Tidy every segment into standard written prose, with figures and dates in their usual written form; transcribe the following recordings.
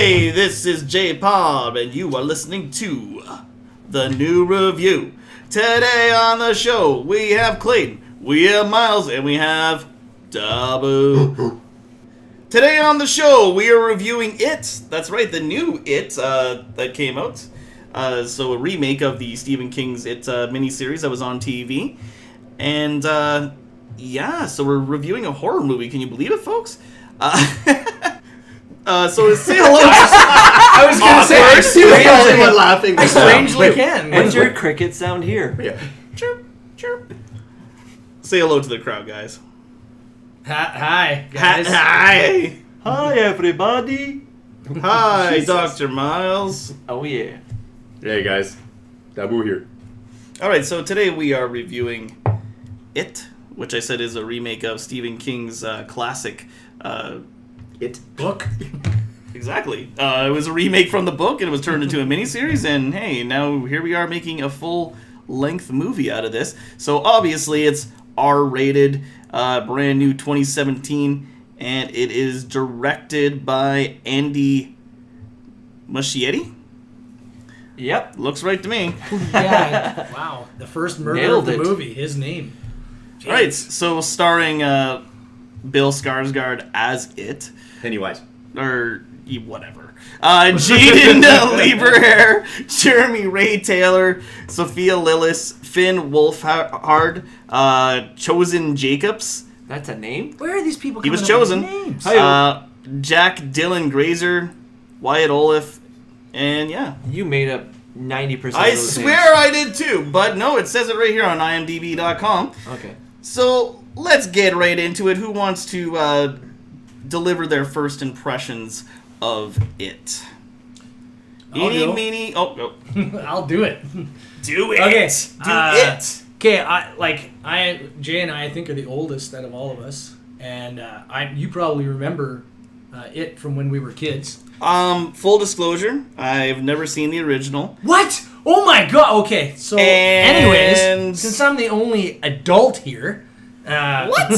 Hey, this is Jpar, and you are listening to the new review. Today on the show, we have Clayton, we have Myles, and we have Da Boo. Today on the show, we are reviewing It. That's right, the new It that came out. So a remake of the Stephen King's It miniseries that was on TV. And yeah, so we're reviewing a horror movie. Can you believe it, folks? So say hello. I was going to say, I strangely, laughing. I strangely can. What's your cricket sound here? Yeah. Chirp, chirp. Say hello to the crowd, guys. Hi, guys. Hi. Hi, everybody. Hi, Dr. Myles. Oh, yeah. Hey guys, Da Boo here. Alright, so today we are reviewing It, which I said is a remake of Stephen King's classic It Book. Exactly. It was a remake from the book, and it was turned into a miniseries, and hey, now here we are making a full-length movie out of this. So obviously it's R-rated, brand new 2017, and it is directed by Andy Muschietti. Yep. Looks right to me. Yeah. Wow. The first murder Nailed of the it. movie. His name. Jeez. Alright, so starring Bill Skarsgård as It. Pennywise. Or whatever. Jaden Lieberherr, Jeremy Ray Taylor, Sophia Lillis, Finn Wolfhard, Chosen Jacobs. That's a name? Where are these people He coming was up with chosen. names? Jack Dylan Grazer, Wyatt Olaf, and yeah. You made up 90% of I those swear I did too, but no, it says it right here on imdb.com. names. Okay. So let's get right into it. Who wants to deliver their first impressions of It? I'll Eeny, go. meeny, oh, I'll do it. do it. Okay. Do it. Okay, Jay and I think are the oldest out of all of us, and you probably remember It from when we were kids. Full disclosure, I've never seen the original. What? Oh my god. Okay. So, And- anyways, since I'm the only adult here, What?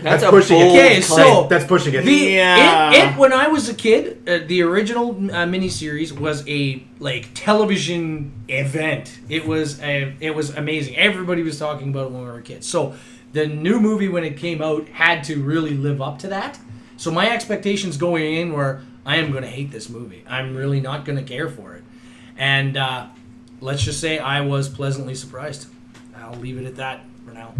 That's a pushing it. bold Okay, claim. so- That's pushing it. Yeah. It when I was a kid, the original miniseries was a television event. It was amazing. Everybody was talking about it when we were kids. So the new movie when it came out had to really live up to that. So my expectations going in were I am going to hate this movie. I'm really not going to care for it. And let's just say I was pleasantly surprised. I'll leave it at that for now.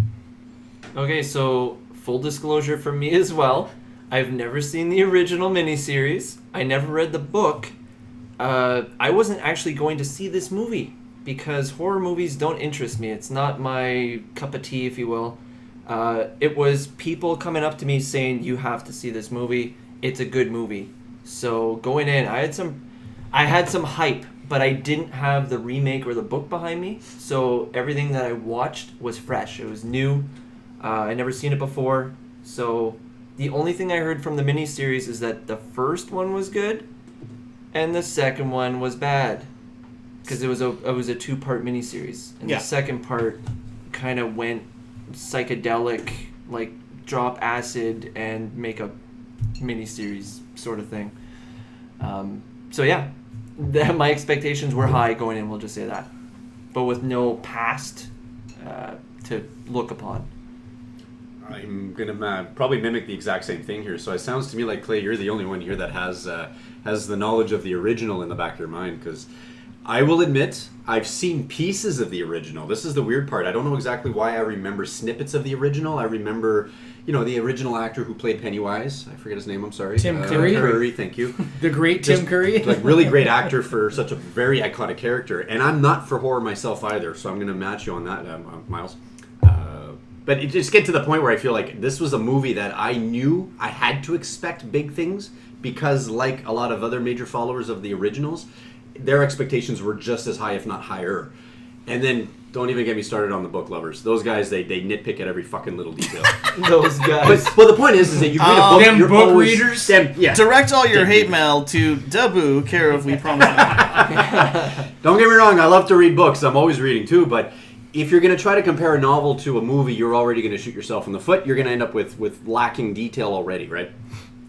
Okay, so full disclosure from me as well. I've never seen the original miniseries. I never read the book. I wasn't actually going to see this movie because horror movies don't interest me. It's not my cup of tea, if you will. It was people coming up to me saying, you have to see this movie. It's a good movie. So going in, I had some hype, but I didn't have the remake or the book behind me. So everything that I watched was fresh. It was new. I never seen it before, so the only thing I heard from the miniseries is that the first one was good, and the second one was bad, because it was a two-part miniseries, and Yeah. the second part kind of went psychedelic, like drop acid and make a miniseries sort of thing. So yeah, my expectations were high going in. We'll just say that, but with no past to look upon. I'm gonna probably mimic the exact same thing here. So it sounds to me like, Clay, you're the only one here that has the knowledge of the original in the back of your mind. Because I will admit, I've seen pieces of the original. This is the weird part. I don't know exactly why I remember snippets of the original. I remember, the original actor who played Pennywise. I forget his name. I'm sorry. Tim Curry. Curry, thank you. The great Tim Curry. Like really great actor for such a very iconic character. And I'm not for horror myself either, so I'm going to match you on that, Myles. But it just get to the point where I feel like this was a movie that I knew I had to expect big things because, like a lot of other major followers of the originals, their expectations were just as high, if not higher. And then, don't even get me started on the book lovers. Those guys, they nitpick at every fucking little detail. Those guys. But the point is that you read a book, them you're book always, readers? Yeah. Direct all your hate mail to Da Boo, care of We Promise. Don't get me wrong, I love to read books. I'm always reading too, but if you're going to try to compare a novel to a movie, you're already going to shoot yourself in the foot. You're going to end up with lacking detail already, right?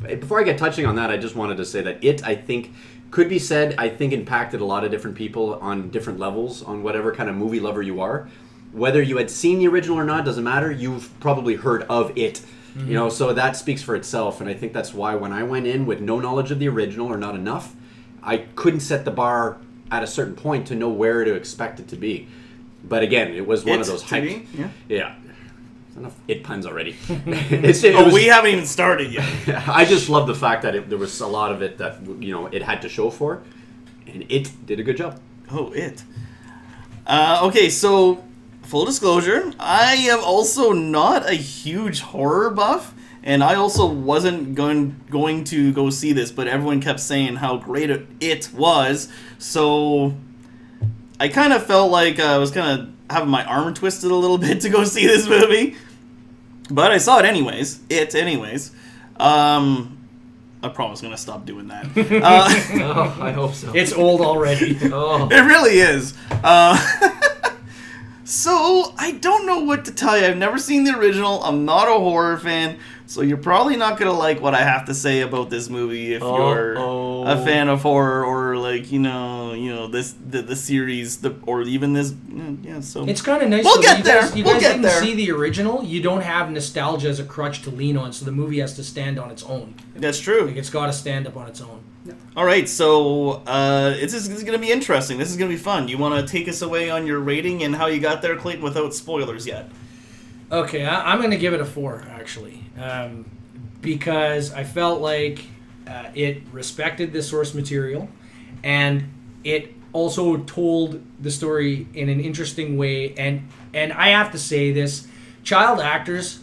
Before I get touching on that, I just wanted to say that I think, could be said, I think impacted a lot of different people on different levels, on whatever kind of movie lover you are. Whether you had seen the original or not, doesn't matter. You've probably heard of it. So that speaks for itself. And I think that's why when I went in with no knowledge of the original or not enough, I couldn't set the bar at a certain point to know where to expect it to be. But again, it was one of those hyped. Yeah. Enough it puns already. We haven't even started yet. I just love the fact that there was a lot of it that it had to show for, and it did a good job. Oh, it. Okay, so full disclosure, I am also not a huge horror buff, and I also wasn't going to go see this, but everyone kept saying how great it was, so I kind of felt like I was kind of having my arm twisted a little bit to go see this movie. But I saw it anyways. I promise I'm going to stop doing that. Oh, I hope so. It's old already. Oh. It really is. So, I don't know what to tell you. I've never seen the original. I'm not a horror fan. So you're probably not going to like what I have to say about this movie if you're a fan of horror or like, the series or even this. Yeah, so it's kind of nice. We'll get there. You guys didn't see the original. You don't have nostalgia as a crutch to lean on, so the movie has to stand on its own. That's true. Like, it's got to stand up on its own. Yeah. All right, so this is going to be interesting. This is going to be fun. You want to take us away on your rating and how you got there, Clayton, without spoilers yet? Okay, I'm going to give it a 4, actually, because I felt like it respected the source material, and it also told the story in an interesting way. And I have to say this, child actors,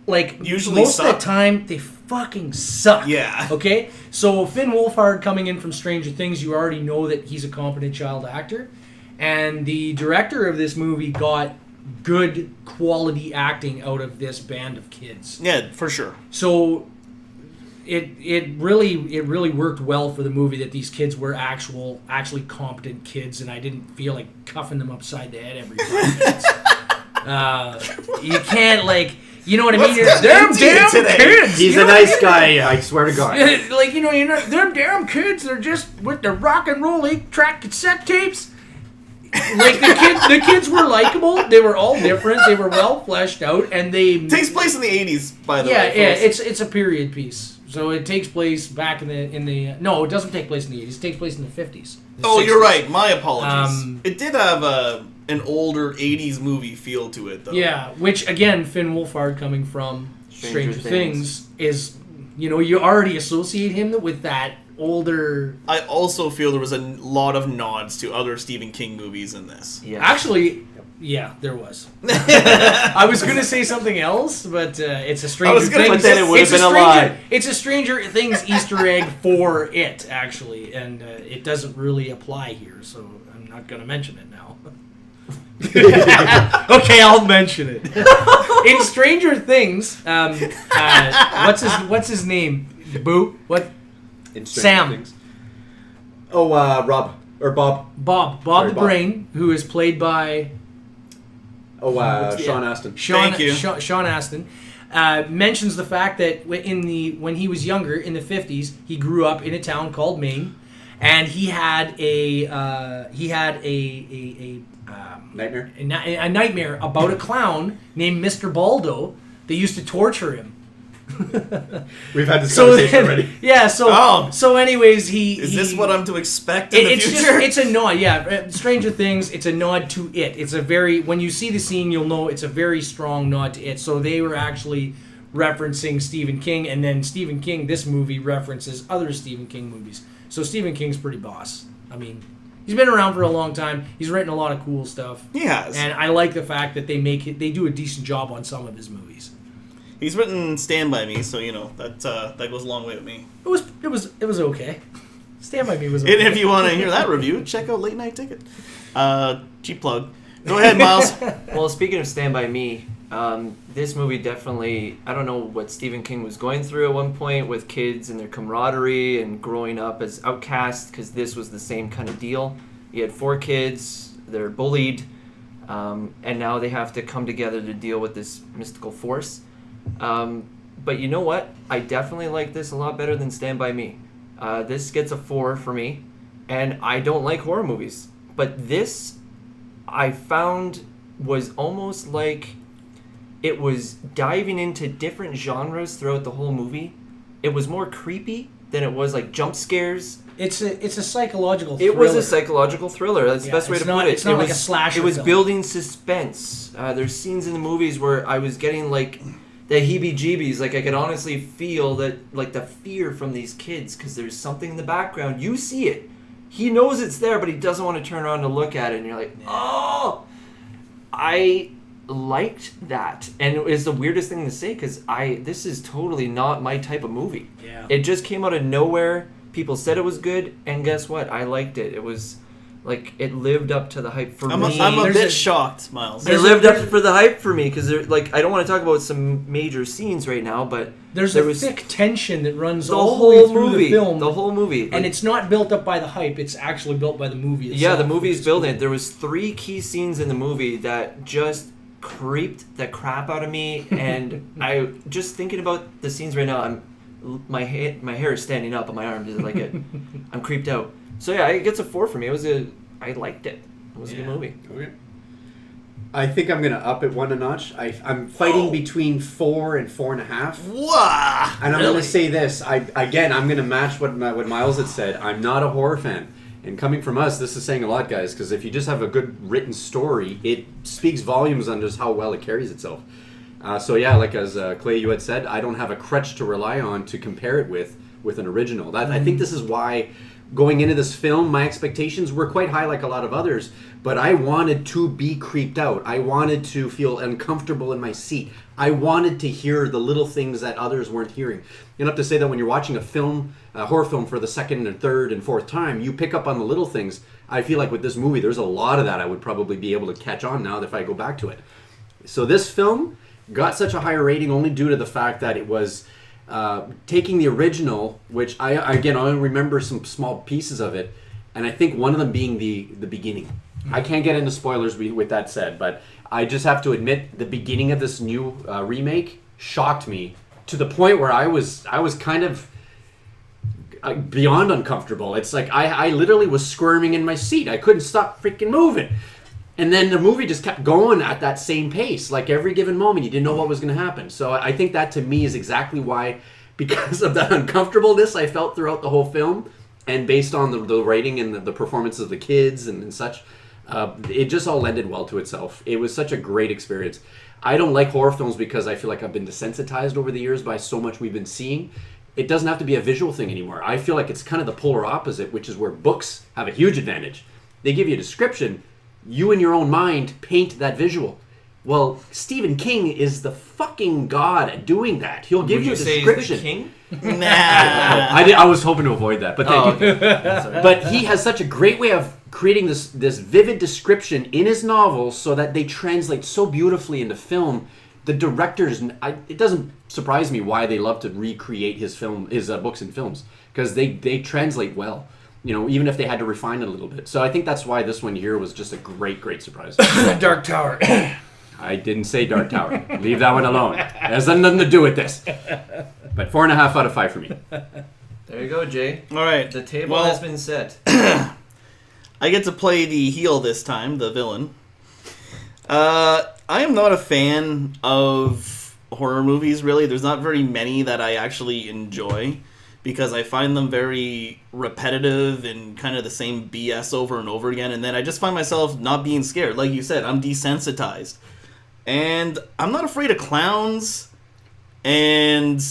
like, usually most of the time, they fucking suck. Yeah. Okay? So Finn Wolfhard coming in from Stranger Things, you already know that he's a competent child actor. And the director of this movie got good quality acting out of this band of kids. Yeah, for sure. So it really worked well for the movie that these kids were actually competent kids, and I didn't feel like cuffing them upside the head every 5 minutes. You can't, like, you know what I mean? Them damn kids. He's a nice guy, I swear to God. Like, them damn kids, they're just with the rock and roll 8-track cassette tapes. Like, the kids were likable. They were all different. They were well fleshed out, and they takes place in the 80s, by the way. Yeah, it's a period piece. So it takes place back in the no, it doesn't take place in the 80s. It takes place in the 50s. Oh, 60s. You're right. My apologies. It did have an older 80s movie feel to it, though. Yeah, which, again, Finn Wolfhard coming from Stranger Things is, you already associate him with that older. I also feel there was a lot of nods to other Stephen King movies in this. Yeah. Actually, yeah, there was. I was going to say something else, but it's a Stranger Things. But then it would have been a lie. It's a Stranger Things Easter egg for it, actually, and it doesn't really apply here, so I'm not going to mention it now. Okay, I'll mention it. In Stranger Things, what's his name? Boo? What? Sam. Things. Oh, Rob. Or Bob. Bob the Brain, who is played by... Sean Astin. Thank you. Sean Astin mentions the fact that when he was younger, in the 50s, he grew up in a town called Maine, and he had a nightmare? A nightmare about a clown named Mr. Baldo that used to torture him. We've had this conversation already. Yeah, so anyways, Is this what I'm to expect in the future? It's a nod, yeah. Stranger Things, it's a nod to it. It's a very... When you see the scene, you'll know it's a very strong nod to it. So they were actually referencing Stephen King, and then Stephen King, this movie, references other Stephen King movies. So Stephen King's pretty boss. I mean, he's been around for a long time. He's written a lot of cool stuff. He has. And I like the fact that they do a decent job on some of his movies. He's written Stand By Me, so that goes a long way with me. It was okay. Stand By Me was okay. And if you want to hear that review, check out Late Night Ticket. Cheap plug. Go ahead, Myles. Well, speaking of Stand By Me, this movie definitely, I don't know what Stephen King was going through at one point with kids and their camaraderie and growing up as outcasts, because this was the same kind of deal. He had 4 kids, they're bullied, and now they have to come together to deal with this mystical force. But you know what? I definitely like this a lot better than Stand By Me. This gets a 4 for me, and I don't like horror movies. But this, I found, was almost like it was diving into different genres throughout the whole movie. It was more creepy than it was like jump scares. It's a psychological thriller. It was a psychological thriller. That's the best way to put it. It's not it like was, a slasher It was film. building suspense. There's scenes in the movies where I was getting like the heebie-jeebies. Like I could honestly feel that, like the fear from these kids, because there's something in the background. You see it. He knows it's there, but he doesn't want to turn around to look at it. And you're like, oh, I liked that. And it was the weirdest thing to say, because this is totally not my type of movie. Yeah. It just came out of nowhere. People said it was good, and guess what? I liked it. It was like it lived up to the hype for me. I'm a There's bit a- shocked, Miles. It lived up for the hype for me because like I don't want to talk about some major scenes right now, but There's there a was thick tension that runs the all the way whole through movie. the film. The whole movie, and it's not built up by the hype. It's actually built by the movie itself. yeah, the movie's building it. There was 3 key scenes in the movie that just creeped the crap out of me, and I just thinking about the scenes right now. My hair is standing up on my arms. Like I'm creeped out. So yeah, it gets a 4 for me. I liked it. It was a good movie. Okay. I think I'm gonna up it 1 a notch. I'm fighting between 4 and 4.5. Wah! And I'm Really? gonna say this. I'm gonna match what Myles had said. I'm not a horror fan. And coming from us, this is saying a lot, guys, because if you just have a good written story, it speaks volumes on just how well it carries itself. So yeah, like as Clay, you had said, I don't have a crutch to rely on to compare it with an original. I think this is why going into this film, my expectations were quite high like a lot of others, but I wanted to be creeped out. I wanted to feel uncomfortable in my seat. I wanted to hear the little things that others weren't hearing. You don't have to say that when you're watching a horror film for the second and third and fourth time, you pick up on the little things. I feel like with this movie, there's a lot of that I would probably be able to catch on now if I go back to it. So this film got such a higher rating only due to the fact that it was taking the original, which I only remember some small pieces of it, and I think one of them being the beginning. I can't get into spoilers with that said, but I just have to admit the beginning of this new remake shocked me to the point where I was kind of beyond uncomfortable. It's like I literally was squirming in my seat. I couldn't stop freaking moving. And then the movie just kept going at that same pace. Like every given moment, you didn't know what was going to happen. So I think that to me is exactly why, because of the uncomfortableness I felt throughout the whole film, and based on the writing and the performances of the kids and such, it just all lended well to itself. It was such a great experience. I don't like horror films because I feel like I've been desensitized over the years by so much we've been seeing. It doesn't have to be a visual thing anymore. I feel like it's kind of the polar opposite, which is where books have a huge advantage. They give you a description. You in your own mind paint that visual. Well, Stephen King is the fucking god at doing that. He'll give you a description. King? Nah. I was hoping to avoid that, but thank you. Sorry. But he has such a great way of creating this vivid description in his novels so that they translate so beautifully into film. The directors, it doesn't surprise me why they love to recreate his books and films, because they translate well. You know, even if they had to refine it a little bit. So I think that's why this one here was just a great surprise. Dark Tower. I didn't say Dark Tower. Leave that one alone. It has nothing to do with this. But 4.5 out of 5 for me. There you go, Jay. All right. The table has been set. I get to play the heel this time, the villain. I am not a fan of horror movies, really. There's not very many that I actually enjoy, because I find them very repetitive and kind of the same BS over and over again. And then I just find myself not being scared. Like you said, I'm desensitized. And I'm not afraid of clowns. And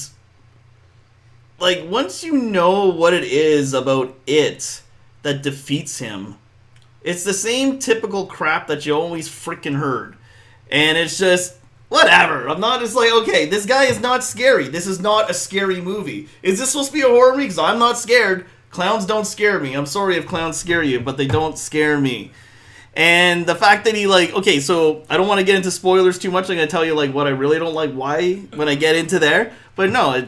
like, once you know what it is about it that defeats him, it's the same typical crap that you always freaking heard. And it's just, whatever. I'm not just like, okay, this guy is not scary. This is not a scary movie. Is this supposed to be a horror movie? Because I'm not scared. Clowns don't scare me. I'm sorry if clowns scare you, but they don't scare me. And the fact that he, like, okay, so I don't want to get into spoilers too much. I'm going to tell you, like, what I really don't like, why, when I get into there. But no,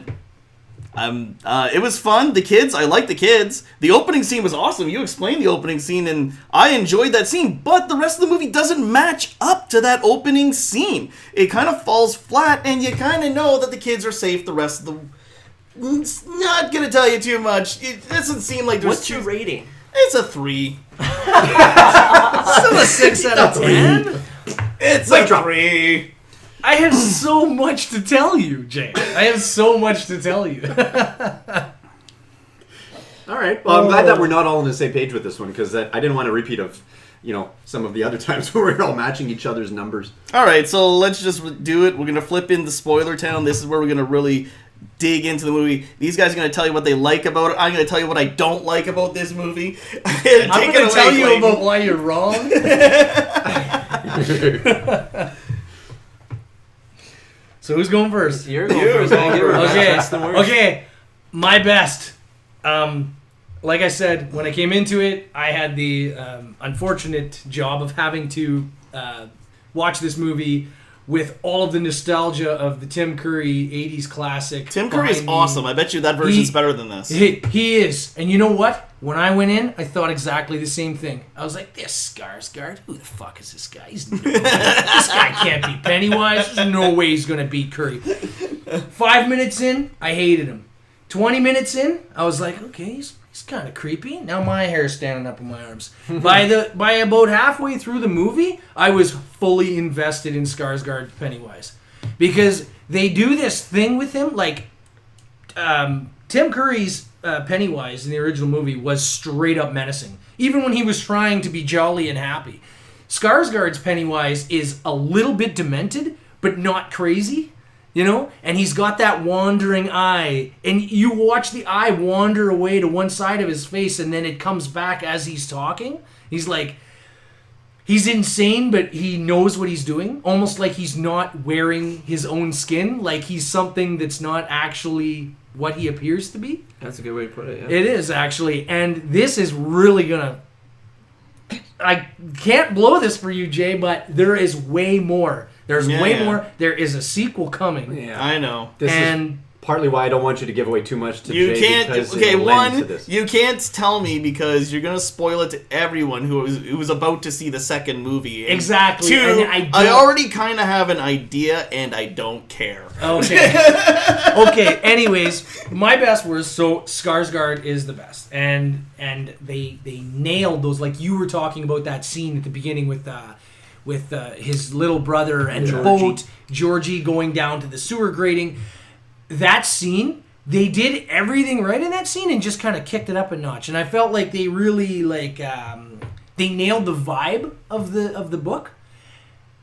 It was fun. The kids, I like the kids. The opening scene was awesome. You explained the opening scene, and I enjoyed that scene. But the rest of the movie doesn't match up to that opening scene. It kind of falls flat, and you kind of know that the kids are safe the rest of the... It's not gonna tell you too much. It doesn't seem like there's... What's your rating? It's a 3. Still a 6 out of 10. It's a 3. I have so much to tell you, Jay. I have so much to tell you. All right. Well, I'm glad that we're not all on the same page with this one, because I didn't want a repeat of, some of the other times where we're all matching each other's numbers. All right, so let's just do it. We're going to flip into Spoiler Town. This is where we're going to really dig into the movie. These guys are going to tell you what they like about it. I'm going to tell you what I don't like about this movie. I'm going to tell you about why you're wrong. So who's going first? You're going first. Okay. My best. Like I said, when I came into it, I had the unfortunate job of having to watch this movie with all of the nostalgia of the Tim Curry 80s classic. Tim Curry is awesome. I bet you that version's better than this. He is. And you know what? When I went in, I thought exactly the same thing. I was like, this Skarsgård, who the fuck is this guy? This guy can't be Pennywise. There's no way he's going to beat Curry. 5 minutes in, I hated him. 20 minutes in, I was like, okay, he's kind of creepy. Now my hair's standing up in my arms. By about halfway through the movie, I was fully invested in Skarsgård Pennywise. Because they do this thing with him, like Tim Curry's Pennywise in the original movie was straight up menacing, even when he was trying to be jolly and happy. Skarsgård's Pennywise is a little bit demented, but not crazy, and he's got that wandering eye, and you watch the eye wander away to one side of his face, and then it comes back as he's talking. He's insane, but he knows what he's doing, almost like he's not wearing his own skin, like he's something that's not actually what he appears to be. That's a good way to put it, yeah. It is, actually. And this is really gonna... I can't blow this for you, Jay, but there is way more. There's way more. There is a sequel coming. Yeah, I know. This is partly why I don't want you to give away too much to Jay. You can't tell me because you're gonna spoil it to everyone who was about to see the second movie. And exactly. 2, and I already kind of have an idea, and I don't care. Okay. Okay. Anyways, my best was Skarsgård is the best, and they nailed those, like you were talking about that scene at the beginning with his little brother and the boat, Georgie going down to the sewer grating. That scene, they did everything right in that scene and just kind of kicked it up a notch. And I felt like they really they nailed the vibe of the book,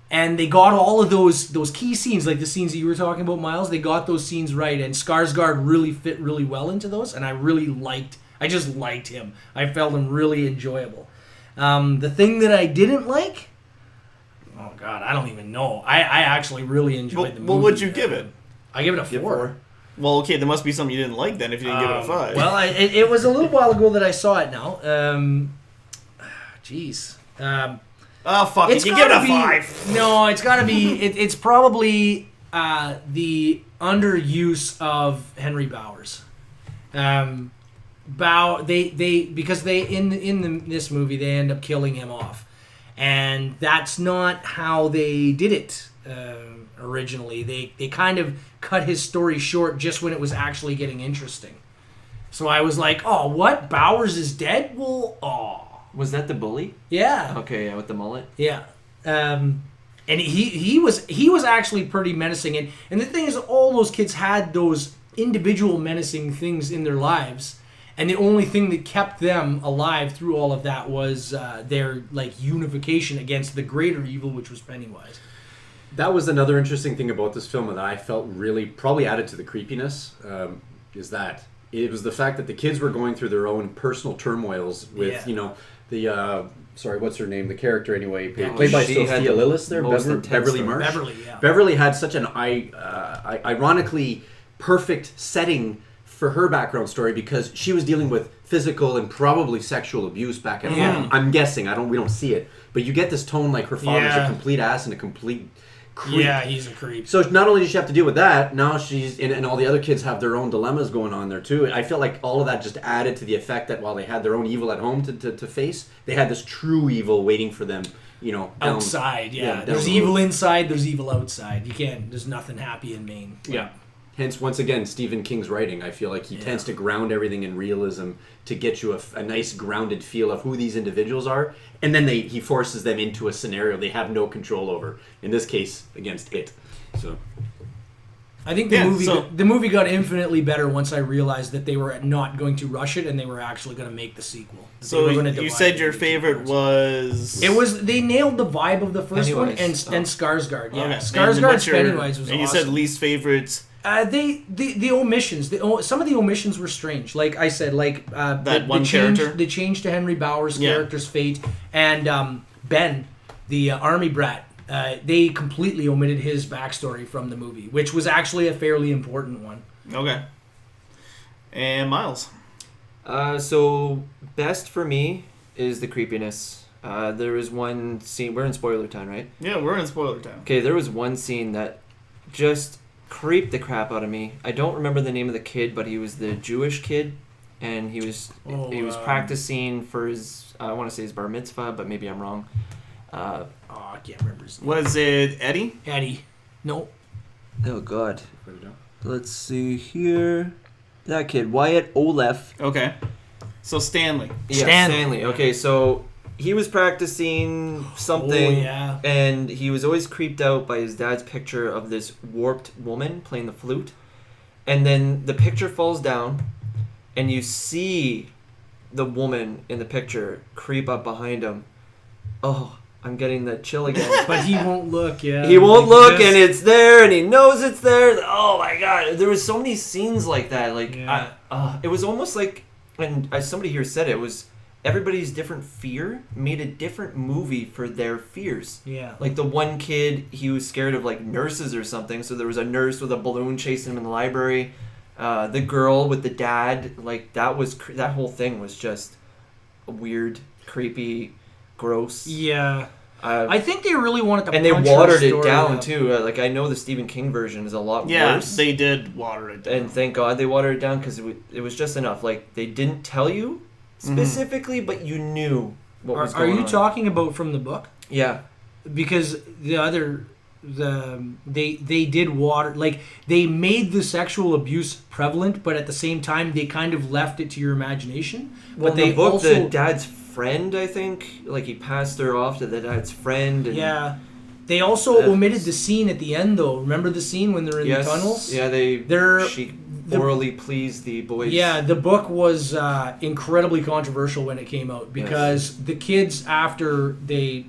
and they got all of those key scenes, like the scenes that you were talking about, Myles. They got those scenes right, and Skarsgård really fit really well into those. And I just liked him. I felt him really enjoyable. The thing that I didn't like. Oh God, I don't even know. I actually really enjoyed the movie. Well, what'd you give it? I give it a 4. Well, okay, there must be something you didn't like then if you didn't give it a 5. Well, it was a little while ago that I saw it now. Jeez. Oh, fuck it. You give it a 5. No, it's got to be... It's probably the underuse of Henry Bowers. Because in this movie, they end up killing him off. And that's not how they did it originally. They kind of cut his story short just when it was actually getting interesting. So I was like, oh, what? Bowers is dead? Well, oh. Was that the bully? Yeah. Okay, yeah, with the mullet? Yeah. And he was actually pretty menacing. And the thing is, all those kids had those individual menacing things in their lives. And the only thing that kept them alive through all of that was their unification against the greater evil, which was Pennywise. That was another interesting thing about this film that I felt really probably added to the creepiness, is that it was the fact that the kids were going through their own personal turmoils with, the, sorry, what's her name? The character, anyway, played by Sophia Lillis there, Beverly Marsh. Beverly had such an ironically perfect setting for her background story because she was dealing with physical and probably sexual abuse back at home. I'm guessing. We don't see it. But you get this tone like her father's a complete ass and a complete creep. Yeah, he's a creep. So not only does she have to deal with that, now she's and all the other kids have their own dilemmas going on there too. I feel like all of that just added to the effect that while they had their own evil at home to face, they had this true evil waiting for them. Down, Outside, yeah. down There's the evil road. inside, there's evil outside. You can't. There's nothing happy in Maine. Yeah. Hence, once again, Stephen King's writing. I feel like he tends to ground everything in realism to get you a nice grounded feel of who these individuals are, and then he forces them into a scenario they have no control over. In this case, against it. So. I think the movie got infinitely better once I realized that they were not going to rush it and they were actually going to make the sequel. So you said your favorite was... They nailed the vibe of the first Pennywise. one and Skarsgård. Yeah, Okay. Skarsgård's Pennywise was and awesome. you said least favorite... The omissions. Some of the omissions were strange. Like I said, character? The change to Henry Bauer's character's fate, and Ben, the army brat. They completely omitted his backstory from the movie, which was actually a fairly important one. Okay. And Myles. So best for me is the creepiness. There was one scene. We're in spoiler time, right? Yeah, we're in spoiler time. Okay, there was one scene that just creeped the crap out of me. I don't remember the name of the kid, but he was the Jewish kid, and he was practicing for his I want to say his bar mitzvah, but maybe I'm wrong. I can't remember his name. Was it Eddie? Eddie. No. Oh God. Let's see here. That kid, Wyatt Olef. Okay. So Stanley. Yeah, Stanley. Okay, so he was practicing something, and he was always creeped out by his dad's picture of this warped woman playing the flute. And then the picture falls down, and you see the woman in the picture creep up behind him. Oh, I'm getting that chill again. But he won't look, He won't look, and it's there, and he knows it's there. Oh my God. There was so many scenes like that. It was almost like, and as somebody here said, it was everybody's different fear made a different movie for their fears. Yeah. Like the one kid, he was scared of like nurses or something, so there was a nurse with a balloon chasing him in the library. The girl with the dad, like that whole thing was just weird, creepy, gross. Yeah. I think they really wanted to and they punch watered her it story down up. too. Like I know the Stephen King version is a lot worse. They did water it down. And thank God they watered it down because it was just enough. Like they didn't tell you specifically, but you knew what was going on. Are you talking about from the book? Yeah. Because they did water, like they made the sexual abuse prevalent, but at the same time they kind of left it to your imagination. Well, but in they the book, also, the dad's friend, I think, like he passed her off to the dad's friend. And yeah. They also omitted the scene at the end, though. Remember the scene when they're in the tunnels? Yeah, she orally pleased the boys. Yeah, the book was incredibly controversial when it came out because the kids, after they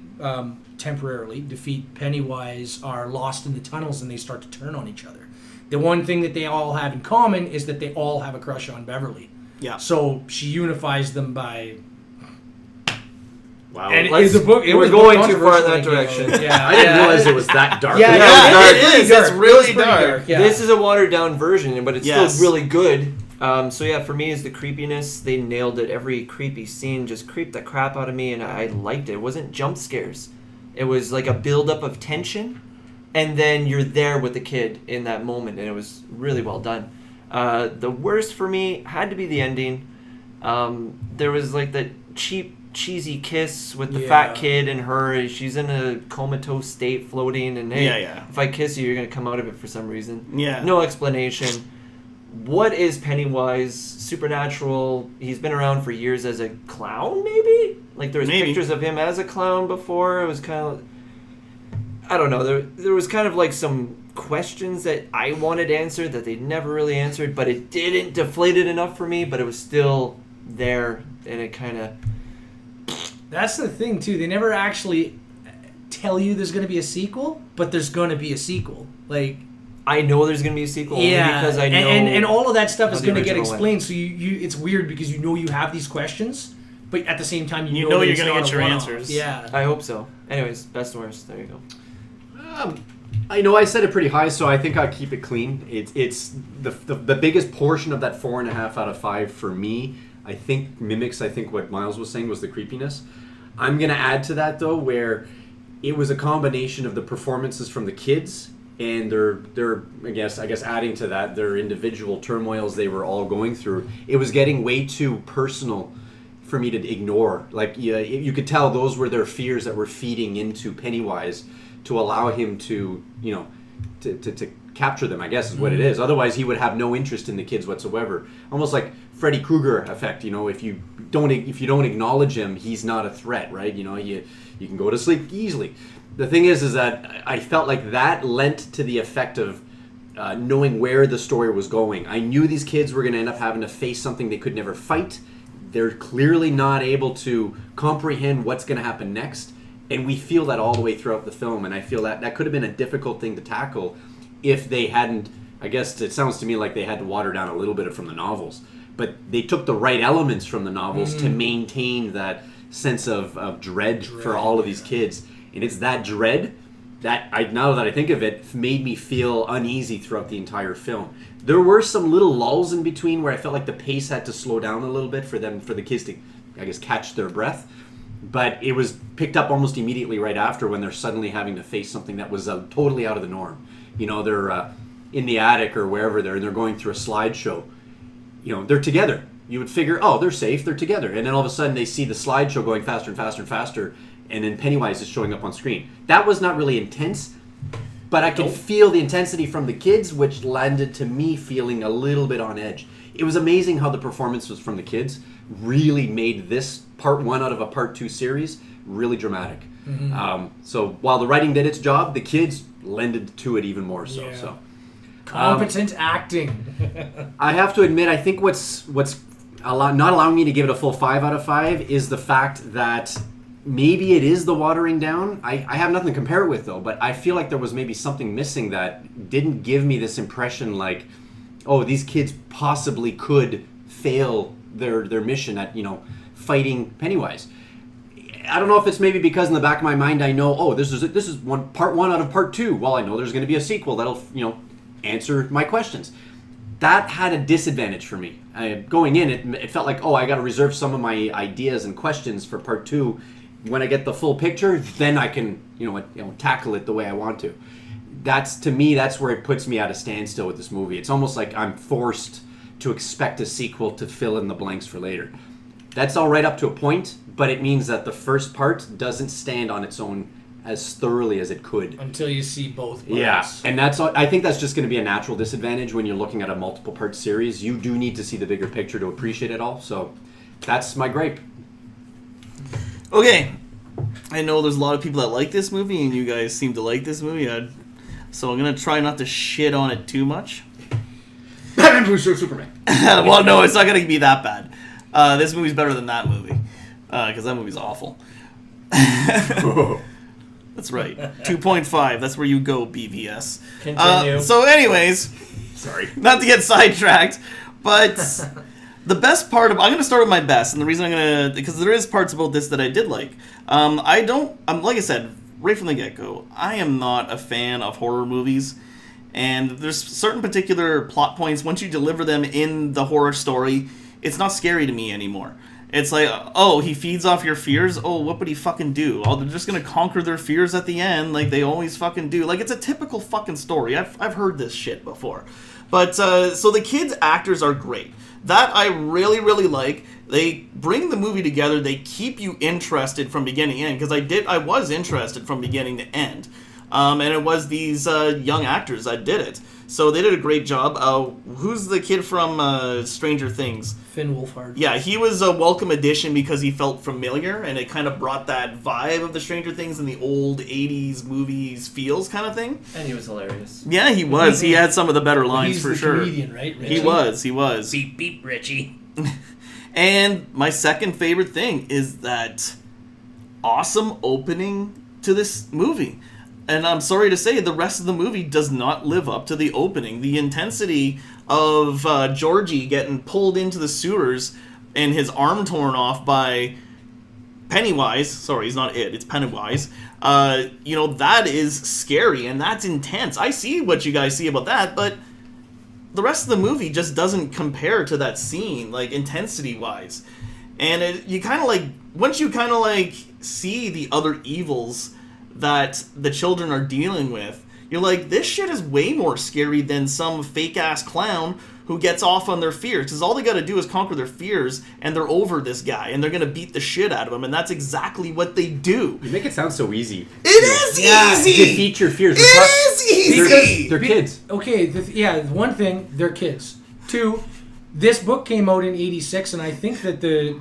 temporarily defeat Pennywise, are lost in the tunnels and they start to turn on each other. The one thing that they all have in common is that they all have a crush on Beverly. Yeah. So she unifies them by... Wow. And we're going too far in that direction. Yeah, I didn't realize it was that dark. Yeah, it is. It's really pretty dark. Yeah. This is a watered down version, but it's Yes. still really good. So yeah, for me is the creepiness. They nailed it. Every creepy scene just creeped the crap out of me, and I liked it. It wasn't jump scares. It was like a buildup of tension, and then you're there with the kid in that moment, and it was really well done. The worst for me had to be the ending. There was like that cheesy kiss with the fat kid and her. She's in a comatose state floating, and hey, if I kiss you, you're going to come out of it for some reason. Yeah. No explanation. What is Pennywise? Supernatural. He's been around for years as a clown, maybe? Like there was pictures of him as a clown before. It was kind of... I don't know. There was kind of like some questions that I wanted answered that they never really answered, but it didn't deflate it enough for me, but it was still there, and it kind of... That's the thing, too. They never actually tell you there's going to be a sequel, but there's going to be a sequel. Like... I know there's going to be a sequel only because I know... And all of that stuff is how the going to get original explained, so you it's weird because you know you have these questions, but at the same time you know that you're it's going to not get a your one-off. answers. Yeah. I hope so. Anyways, best and worst. There you go. I know I set it pretty high, so I think I keep it clean. It's the biggest portion of that 4.5 out of 5 for me. I think mimics. I think what Myles was saying was the creepiness. I'm gonna add to that though, where it was a combination of the performances from the kids and their I guess adding to that their individual turmoils they were all going through. It was getting way too personal for me to ignore. Like you could tell those were their fears that were feeding into Pennywise to allow him to to capture them, I guess is what it is. Otherwise he would have no interest in the kids whatsoever. Almost like Freddy Krueger effect, if you don't acknowledge him, he's not a threat, right? You can go to sleep easily. The thing is that I felt like that lent to the effect of knowing where the story was going. I knew these kids were going to end up having to face something they could never fight. They're clearly not able to comprehend what's going to happen next. And we feel that all the way throughout the film. And I feel that could have been a difficult thing to tackle if they hadn't, I guess it sounds to me like they had to water down a little bit from the novels. But they took the right elements from the novels to maintain that sense of dread for all of these kids. And it's that dread that, now that I think of it, made me feel uneasy throughout the entire film. There were some little lulls in between where I felt like the pace had to slow down a little bit for the kids to, I guess, catch their breath. But it was picked up almost immediately right after when they're suddenly having to face something that was totally out of the norm. They're in the attic or wherever they're going through a slideshow. They're together. You would figure, oh, they're safe, they're together. And then all of a sudden they see the slideshow going faster and faster and faster, and then Pennywise is showing up on screen. That was not really intense, but I could feel the intensity from the kids, which landed to me feeling a little bit on edge. It was amazing how the performances from the kids really made this part 1 out of a part 2 series really dramatic. So while the writing did its job, the kids lended to it even more so. Yeah. So Competent acting. I have to admit, I think what's not allowing me to give it a full 5 out of 5 is the fact that maybe it is the watering down. I have nothing to compare it with, though, but I feel like there was maybe something missing that didn't give me this impression like, oh, these kids possibly could fail their mission at, fighting Pennywise. I don't know if it's maybe because in the back of my mind I know, oh, this is part 1 out of part 2. Well, I know there's going to be a sequel that'll, answer my questions. That had a disadvantage for me. Going in, it felt like, oh, I got to reserve some of my ideas and questions for part 2. When I get the full picture, then I can, tackle it the way I want to. To me, that's where it puts me at a standstill with this movie. It's almost like I'm forced to expect a sequel to fill in the blanks for later. That's all right up to a point, but it means that the first part doesn't stand on its own as thoroughly as it could. Until you see both parts. Yeah, and I think that's just going to be a natural disadvantage when you're looking at a multiple part series. You do need to see the bigger picture to appreciate it all. So that's my gripe. Okay, I know there's a lot of people that like this movie, and you guys seem to like this movie. So I'm going to try not to shit on it too much. Batman vs Superman. Well, no, it's not going to be that bad. This movie's better than that movie, because that movie's awful. That's right. 2.5. That's where you go, BVS. Continue. So anyways, Sorry. not to get sidetracked, but the best part of... I'm going to start with my best, and the reason I'm going to... Because there is parts about this that I did like. Like I said, right from the get-go, I am not a fan of horror movies. And there's certain particular plot points, once you deliver them in the horror story, it's not scary to me anymore. It's like, oh, he feeds off your fears? Oh, what would he fucking do? Oh, they're just gonna conquer their fears at the end, like they always fucking do. Like, it's a typical fucking story. I've heard this shit before. But, so the kids' actors are great. That I really, really like. They bring the movie together. They keep you interested from beginning to end, because I was interested from beginning to end. And it was these young actors that did it. So they did a great job. Who's the kid from Stranger Things? Finn Wolfhard. Yeah, he was a welcome addition because he felt familiar, and it kind of brought that vibe of the Stranger Things in the old 80s movies feels kind of thing. And he was hilarious. Yeah, he was. He had some of the better lines He's for the sure. comedian, right, Richie? He was. Beep, beep, Richie. And my second favorite thing is that awesome opening to this movie. And I'm sorry to say, the rest of the movie does not live up to the opening. The intensity of Georgie getting pulled into the sewers and his arm torn off by Pennywise. Sorry, he's not it. It's Pennywise. That is scary and that's intense. I see what you guys see about that, but the rest of the movie just doesn't compare to that scene, like, intensity-wise. And once you kind of see the other evils that the children are dealing with, you're like, this shit is way more scary than some fake-ass clown who gets off on their fears. Because all they got to do is conquer their fears, and they're over this guy, and they're going to beat the shit out of him, and that's exactly what they do. You make it sound so easy. It is easy! Defeat your fears. It is easy! They're kids. Okay, one thing, they're kids. Two, this book came out in 86, and I think that the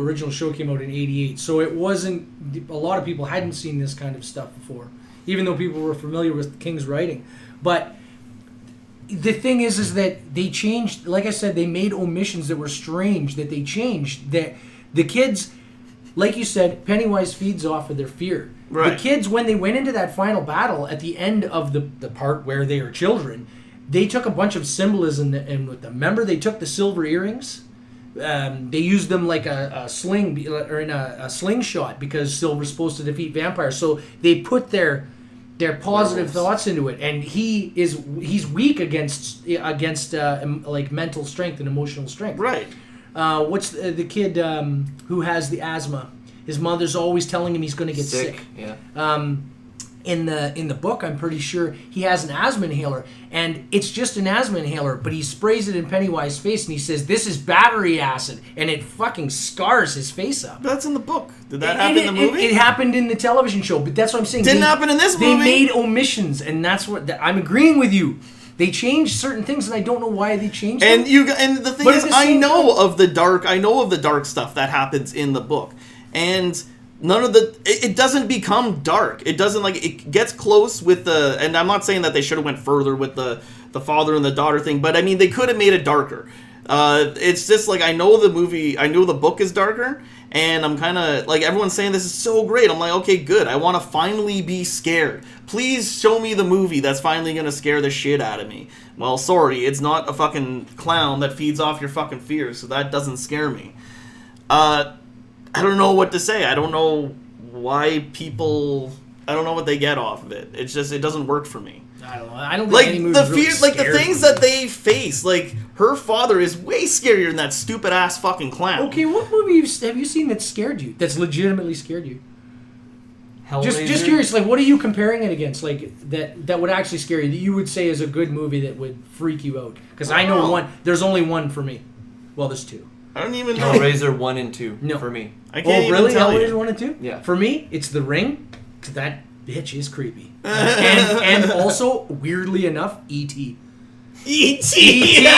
original show came out in 88, so it wasn't, a lot of people hadn't seen this kind of stuff before, even though people were familiar with King's writing. But the thing is that they changed, like I said, they made omissions that were strange, that they changed, that the kids, like you said, Pennywise feeds off of their fear. Right. The kids, when they went into that final battle, at the end of the part where they are children, they took a bunch of symbolism and with them. Remember, they took the silver earrings. They used them like a sling or in a slingshot because silver's supposed to defeat vampires. So they put their positive thoughts into it, and he's weak against like mental strength and emotional strength. Right. What's the kid who has the asthma? His mother's always telling him he's going to get sick. Yeah. In the book, I'm pretty sure he has an asthma inhaler, and it's just an asthma inhaler, but he sprays it in Pennywise's face, and he says, "This is battery acid," and it fucking scars his face up. But that's in the book. Did that happen in the movie? It happened in the television show, but that's what I'm saying. Didn't happen in this movie. They made omissions, and that's what I'm agreeing with you. They changed certain things, and I don't know why they changed them. And the thing is, I know of the dark stuff that happens in the book, and none of it doesn't become dark. It doesn't, like, it gets close with the, and I'm not saying that they should have went further with the father and the daughter thing, but I mean, they could have made it darker. It's just like, I know the book is darker, and I'm kind of like, everyone's saying this is so great. I'm like, okay, good. I want to finally be scared. Please show me the movie that's finally going to scare the shit out of me. Well, sorry, it's not a fucking clown that feeds off your fucking fears, so that doesn't scare me. I don't know what to say. I don't know why people, I don't know what they get off of it. It's just, it doesn't work for me. I don't know. I don't think Like any the movie's really fear, like the scared things me. that they face. Like, her father is way scarier than that stupid ass fucking clown. Okay, what movie have you seen that scared you? That's legitimately scared you? Hellraiser. Just curious, like, what are you comparing it against? Like, that would actually scare you, that you would say is a good movie that would freak you out? Because I know one. There's only one for me. Well, there's two. I don't even know. Hellraiser 1 and 2 No. for me. I can't really? even tell Hellraiser you. 1 and 2? Yeah. For me, it's The Ring, because that bitch is creepy. and also, weirdly enough, E.T. E.T.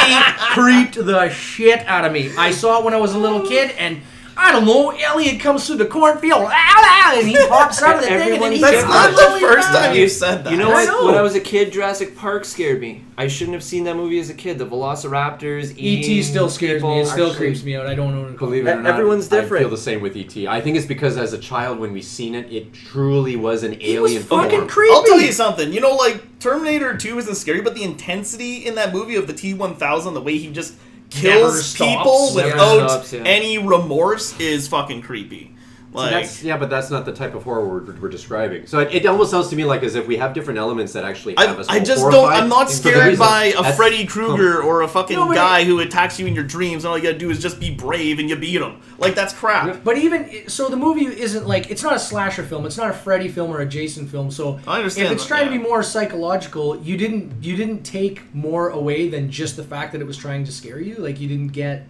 creeped the shit out of me. I saw it when I was a little kid, and I don't know, Elliot comes through the cornfield, and he pops out of the thing, and then he That's gets not really the first mad. time you said that. You know I what? know. When I was a kid, Jurassic Park scared me. I shouldn't have seen that movie as a kid. The Velociraptors eating E.T. still scares me. It people. still Actually, creeps me out. I don't know what to call Believe it. it or not, Everyone's I different. feel the same with E.T. I think it's because as a child, when we seen it, it truly was an It was alien fucking form. creepy. I'll tell you something. You know, like, Terminator 2 isn't scary, but the intensity in that movie of the T-1000, the way he just Never kills stops. people Never without stops, yeah. any remorse is fucking creepy. Like, But that's not the type of horror we're describing. So it almost sounds to me like as if we have different elements that actually have us I all just don't. horrified I'm not for the scared reason. by a That's- Freddy Krueger or a fucking No, but guy who attacks you in your dreams, and all you gotta do is just be brave and you beat him. Like, that's crap. But even so, the movie isn't like, it's not a slasher film. It's not a Freddy film or a Jason film. So I understand if it's that, trying to yeah. be more psychological, you didn't take more away than just the fact that it was trying to scare you. Like, you didn't get.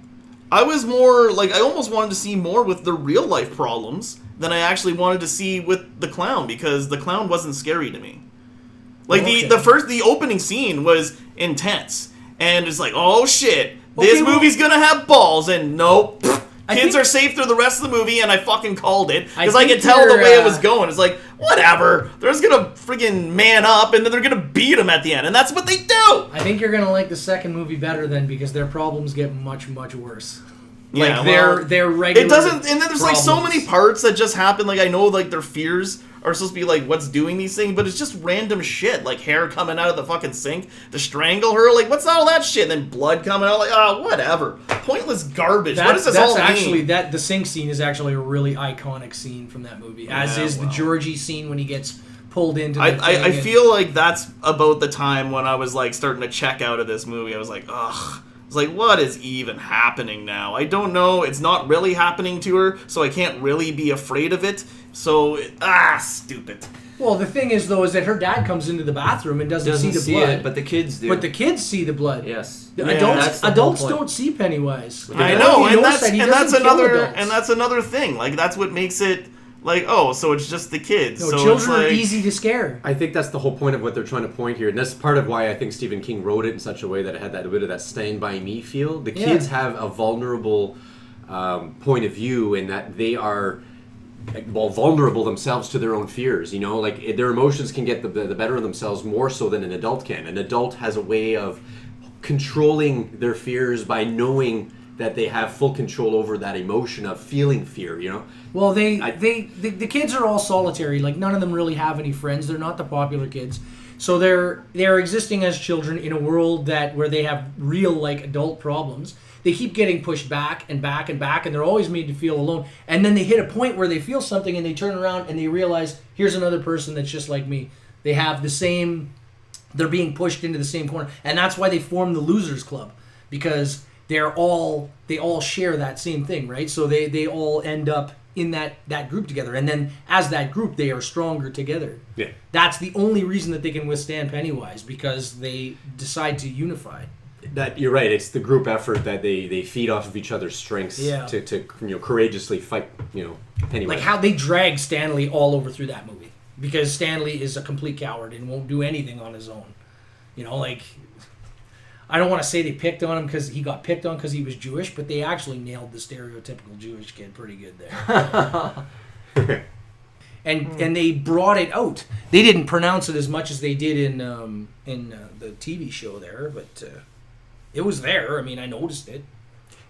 I was more like, I almost wanted to see more with the real life problems than I actually wanted to see with the clown, because the clown wasn't scary to me. Like, Okay. the opening scene was intense, and it's like, oh shit, this Okay, well- movie's gonna have balls, and nope. I Kids think- are safe through the rest of the movie, and I fucking called it. I Because I think could tell the you're, way it was going. It's like, whatever. They're just gonna friggin' man up, and then they're gonna beat him at the end. And that's what they do! I think you're gonna like the second movie better then, because their problems get much worse. Yeah, Like well, their regular. It doesn't, and then there's like so problems. many parts that just happen. Like, I know, like, their fears are supposed to be like what's doing these things, but it's just random shit, like hair coming out of the fucking sink to strangle her. Like, what's all that shit? And then blood coming out. Like, oh, whatever, pointless garbage. What does this that's all actually mean? that the sink scene is actually a really iconic scene from that movie, as Yeah, is the well. Georgie scene when he gets pulled into. The I thing and- feel like that's about the time when I was like starting to check out of this movie. I was like, ugh. It's like, what is even happening now? I don't know. It's not really happening to her, so I can't really be afraid of it. So, stupid. Well, the thing is, though, is that her dad comes into the bathroom and doesn't see the blood. it, but the kids do. But the kids see the blood. Yes. The Yeah, adults that's the whole point. don't see Pennywise. I He know, and knows that's that he and that's doesn't kill another adults. and that's another thing. Like that's what makes it like, oh, so it's just the kids. No, so children it's are like, easy to scare. I think that's the whole point of what they're trying to point here, and that's part of why I think Stephen King wrote it in such a way that it had that bit of that Stand By Me feel. The kids have a vulnerable point of view in that they are vulnerable themselves to their own fears. You know, like their emotions can get the better of themselves more so than an adult can. An adult has a way of controlling their fears by knowing that they have full control over that emotion of feeling fear. You know. Well, the kids are all solitary. Like none of them really have any friends. They're not the popular kids, so they're existing as children in a world where they have real like adult problems. They keep getting pushed back and back and back, and they're always made to feel alone. And then they hit a point where they feel something, and they turn around and they realize, here's another person that's just like me. They have the same. They're being pushed into the same corner, and that's why they form the Losers Club, because they all share that same thing, right? So they all end up in that group together, and then as that group they are stronger together. Yeah. That's the only reason that they can withstand Pennywise, because they decide to unify. That you're right. It's the group effort that they feed off of each other's strengths to courageously fight. Pennywise. Like how they drag Stanley all over through that movie, because Stanley is a complete coward and won't do anything on his own. Like I don't want to say they picked on him because he got picked on because he was Jewish, but they actually nailed the stereotypical Jewish kid pretty good there. And they brought it out. They didn't pronounce it as much as they did in the TV show there, but it was there. I mean, I noticed it.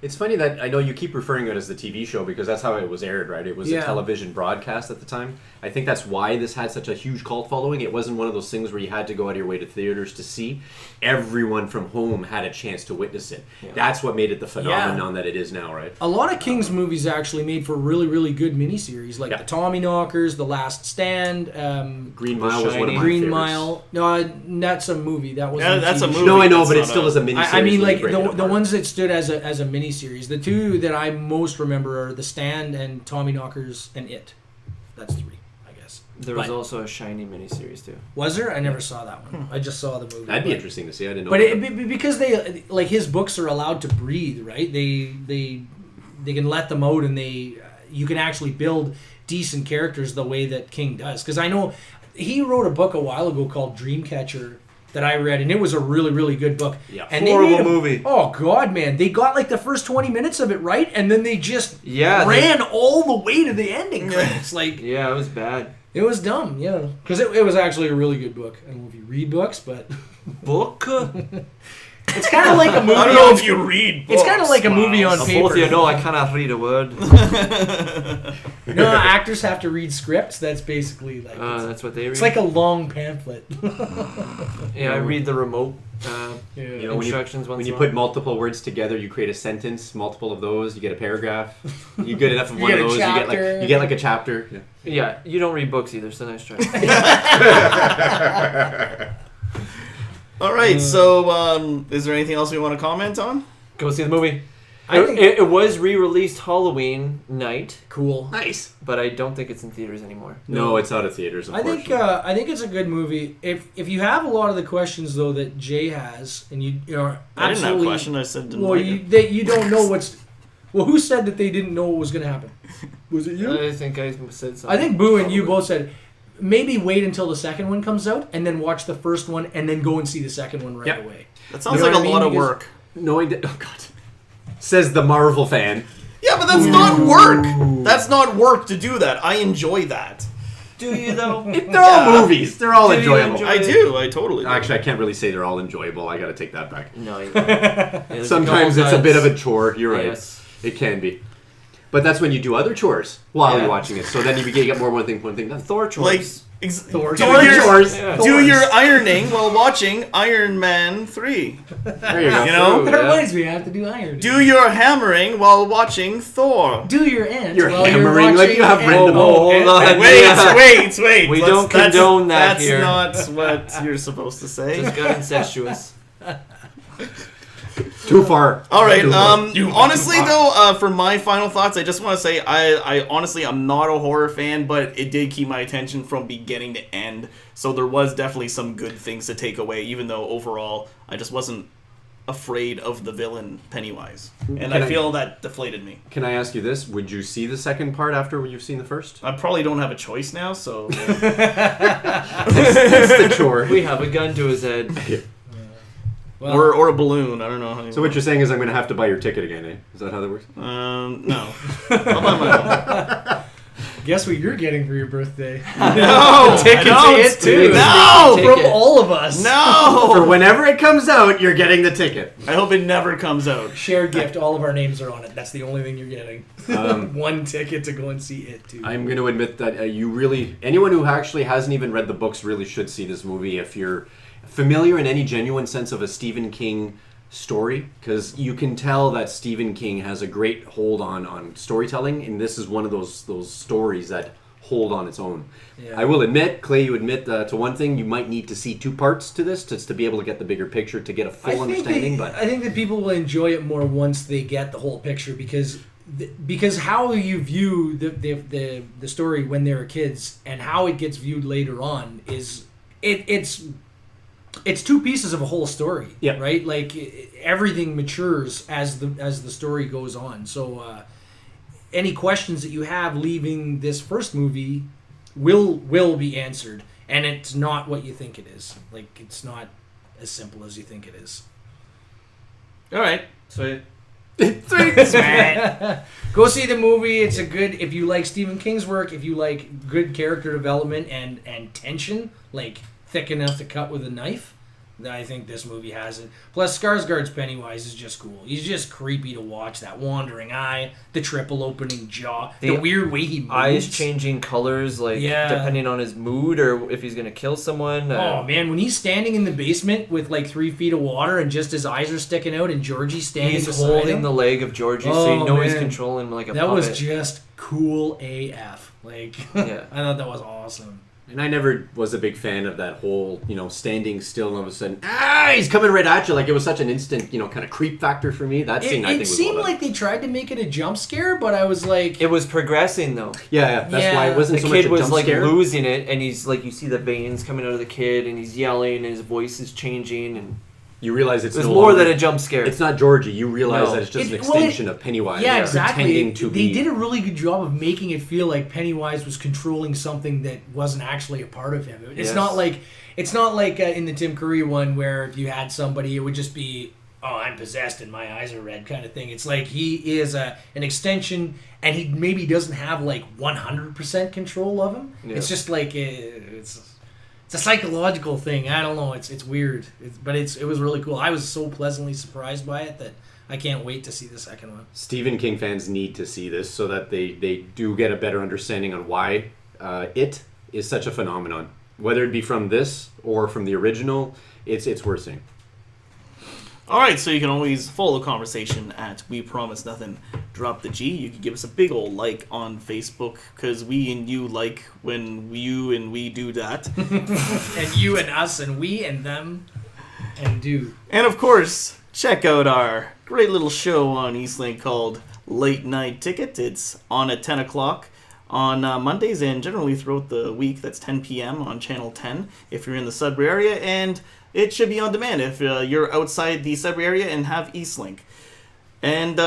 It's funny that I know you keep referring to it as the TV show because that's how it was aired, right? It was a television broadcast at the time. I think that's why this had such a huge cult following. It wasn't one of those things where you had to go out of your way to theaters to see. Everyone from home had a chance to witness it. Yeah. That's what made it the phenomenon that it is now, right? A lot of King's movies actually made for really, really good miniseries, like the Tommyknockers, The Last Stand, Green Mile was one of my Green favorites. Mile. No, that's a movie. That was that's a movie. No, I know, but it That's still not is a miniseries. I mean, like when you break it the apart. ones that stood as a miniseries. The two that I most remember are The Stand and Tommyknockers and It. That's three, I guess. There was also a Shiny miniseries too. Was there? I never saw that one. I just saw the movie. That'd be interesting to see. I didn't know. But because they like his books are allowed to breathe, right? They can let them out, and you can actually build decent characters the way that King does. Because I know he wrote a book a while ago called Dreamcatcher that I read, and it was a really, really good book. Yeah. And Horrible movie. Oh God, man! They got like the first 20 minutes of it right, and then they just ran all the way to the ending. It's like it was bad. It was dumb, yeah. Because it was actually a really good book. I don't know if you read books, but Book? it's kind of like a movie. I don't know if you read books. It's kind of like a movie on paper. Both of you know I cannot read a word. No, actors have to read scripts. That's basically like That's what they read. it's like a long pamphlet. I read the remote when instructions once you in a put while. multiple words together, you create a sentence. Multiple of those, you get a paragraph. You get enough of You one get of a those, chapter. you get like a chapter. Yeah. Yeah, you don't read books either, so nice try. All right, so is there anything else we want to comment on? Go see the movie. I think- It was re-released Halloween night, Cool. Nice. but I don't think it's in theaters anymore. No, it's out of theaters. I think it's a good movie. If you have a lot of the questions though that Jay has, and you are I didn't have a absolutely question. I said didn't well, like it. that you don't know what's. Well, who said that they didn't know what was going to happen? Was it you? I think I said something. I think Boo and you both said maybe wait until the second one comes out and then watch the first one and then go and see the second one right away. That sounds You know like a what I lot mean? of Because- work. knowing that. Oh God. Says the Marvel fan. Yeah, but that's not work. That's not work to do that. I enjoy that. Do you though? They're all movies. They're all Do you enjoyable. enjoy- I do. I totally do. Actually, I can't really say they're all enjoyable. I got to take that back. No. There's Sometimes couple it's a bit of duds. a chore. You're right. Yes. It can be. But that's when you do other chores while Yeah. you're watching it. So then you get more one thing done. Thor chores. like Thor do chores. your, Chores. Yeah. do your ironing while watching Iron Man 3. There you go. You know? That reminds me, I have to do iron. Do your hammering while watching Thor. Do your ends. You're while hammering you're like you have watching random- Ant- Hold Ant- on. Wait, Yeah. wait. We Let's- don't condone that that's here. That's not what you're supposed to say. Just got incestuous. Too far. All right. Too far. Honestly, though, for my final thoughts, I just want to say I honestly I'm not a horror fan, but it did keep my attention from beginning to end. So there was definitely some good things to take away, even though overall I just wasn't afraid of the villain Pennywise, and I feel that deflated me. Can I ask you this? Would you see the second part after you've seen the first? I probably don't have a choice now, so It's the chore. We have a gun to his head. Well, or a balloon. I don't know. How you So what you're saying is I'm going to have to buy your ticket again, eh? Is that how that works? No. I'll buy my own. guess what you're getting for your birthday? No! Tickets to it too. No! From all of us. No! For whenever it comes out, you're getting the ticket. I hope it never comes out. Shared gift. All of our names are on it. That's the only thing you're getting. One ticket to go and see it too. I'm going to admit that anyone who actually hasn't even read the books really should see this movie if you're familiar in any genuine sense of a Stephen King story, because you can tell that Stephen King has a great hold on storytelling, and this is one of those stories that hold on its own. Yeah. I will admit, Clay, you admit to one thing, you might need to see two parts to this to be able to get the bigger picture, to get a full understanding. But I think that people will enjoy it more once they get the whole picture, because how you view the story when they were kids and how it gets viewed later on is it's two pieces of a whole story. Yeah. Right. Like everything matures as the story goes on. So any questions that you have leaving this first movie will be answered, and it's not what you think it is. Like it's not as simple as you think it is. All right. Sweet. Go see the movie. It's a good, if you like Stephen King's work, if you like good character development and tension, like thick enough to cut with a knife, then I think this movie has it. Plus, Skarsgård's Pennywise is just cool. He's just creepy to watch. That wandering eye, the triple opening jaw, the weird way he moves. Eyes changing colors, like depending on his mood or if he's gonna kill someone. Oh man, when he's standing in the basement with like 3 feet of water and just his eyes are sticking out, and Georgie's standing he's beside holding him. the leg of Georgie, so you know he's controlling like a that puppet. was just cool AF. Like, Yeah. I thought that was awesome. And I never was a big fan of that whole, standing still and all of a sudden, he's coming right at you. Like, it was such an instant, kind of creep factor for me. That scene, I think, it was seemed well done. like they tried to make it a jump scare, but I was like... It was progressing, though. Yeah, that's why it wasn't The so much kid a was jump like scare. losing it, and he's like, you see the veins coming out of the kid, and he's yelling, and his voice is changing, and You realize it's there's no more longer- than a jump scare. It's not Georgie. You realize No. that it's just an It- well, extension of Pennywise. Yeah, exactly. Pretending to They be. did a really good job of making it feel like Pennywise was controlling something that wasn't actually a part of him. It's Yes. not like in the Tim Curry one where if you had somebody, it would just be, oh, I'm possessed and my eyes are red kind of thing. It's like he is an extension, and he maybe doesn't have like 100% control of him. Yeah. It's just like it's a psychological thing. I don't know. It's weird, but it was really cool. I was so pleasantly surprised by it that I can't wait to see the second one. Stephen King fans need to see this so that they do get a better understanding on why it is such a phenomenon. Whether it be from this or from the original, it's worth seeing. All right, so you can always follow the conversation at We Promise Nothing. Drop the G. You can give us a big old like on Facebook, because we and you like when you and we do that. And you and us and we and them and do. And of course, check out our great little show on Eastlink called Late Night Ticket. It's on at 10 o'clock on Mondays, and generally throughout the week. That's 10 p.m. on Channel 10 if you're in the Sudbury area, and it should be on demand if you're outside the Sudbury area and have Eastlink. And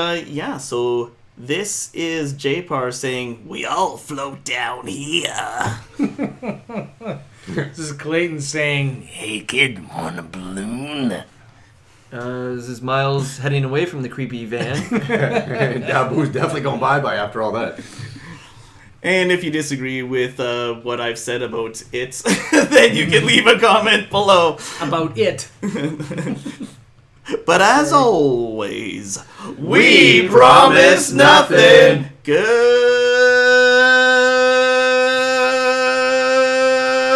so this is Jpar saying, we all float down here. This is Clayton saying, Hey kid, want a balloon? This is Myles heading away from the creepy van. Da Boo's definitely going bye-bye after all that. And if you disagree with what I've said about it, then you can leave a comment below. about it. But as always, we promise nothing.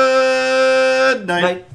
Good night. Night.